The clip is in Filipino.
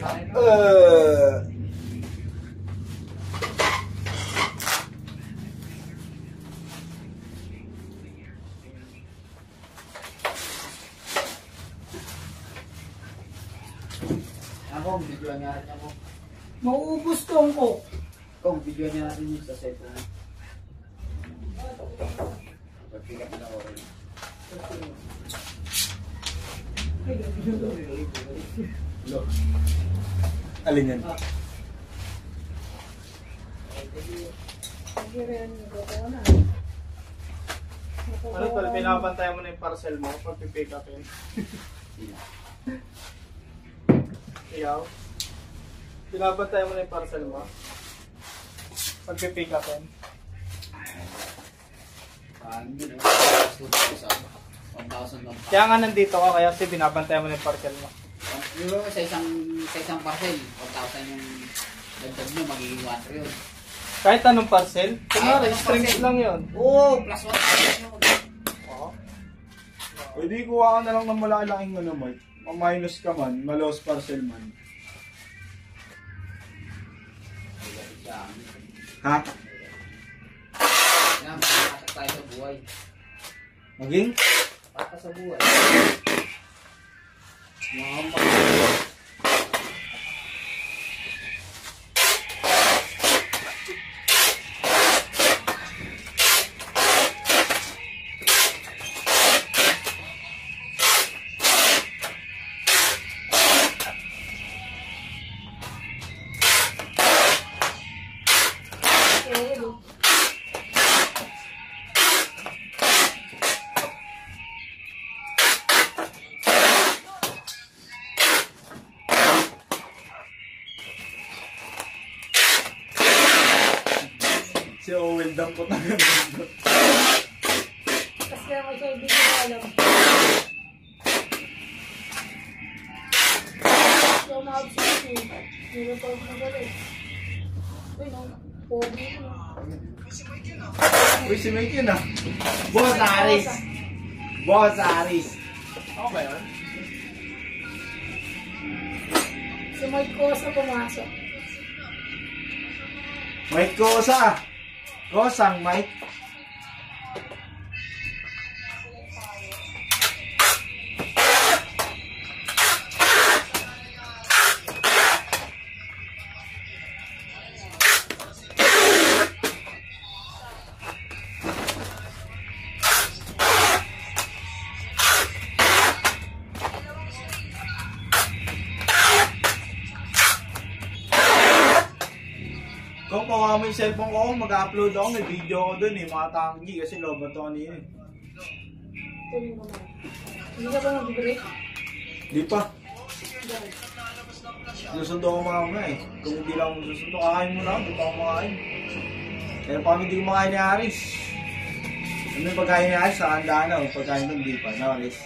Ako, video niya natin ako. Mauubos tong ko. Kung video niya natin yung sa cellphone. Pagpigat na ako rin. Alin yan? Ano tol, pinapantayan mo na yung parcel mo pag pipick upin? Iyaw? Pinapantayan mo na yung parcel mo pag pipick upin? Paano yun, 1,000 lang. Kaya nga nandito ka, kaya kasi binabantayan mo na yung parcel mo. Yung sa isang parcel, 1,000 yung dagdag nyo, magiging 1 yun. Kahit anong parcel? Kunwari, anong strings parcel. lang yun. Oo, plus 1,000 yun. Oo. Pwede kuha ka na lang ng malalaking ano, Mike. Ma-minus ka man, ma-lost parcel man. Ha? Yan, makakatak tayo sa buhay. Maging? Pata sa buhay. Si Owen dampot na gano'n. Kasi ako siya hindi ko alam. So, ma-obsess eh. Meron pa ako nagalit. Uy, no. Pogi mo. Uy, si Mike yun ah. Boss Aris! Boss Aris! Ako ba yun? Si Mike Cosa pumasok. Mike Cosa! Kosang, Mike. Kung kuha mo yung cellphone ko, mag-upload ako, may video ko dun eh, mga tanggi kasi lobat ako niya eh. Tuloy mo na. Hindi ka ba mag-break? Di pa. Susundo ko mga eh. Kung hindi lang ako susundo, kakain mo na ako, di pa ako makain. Kaya pa kami hindi ko makain ni Aris. Ano yung pagkain ni Aris? Sa handa na, pagkain nun di pa, na Aris.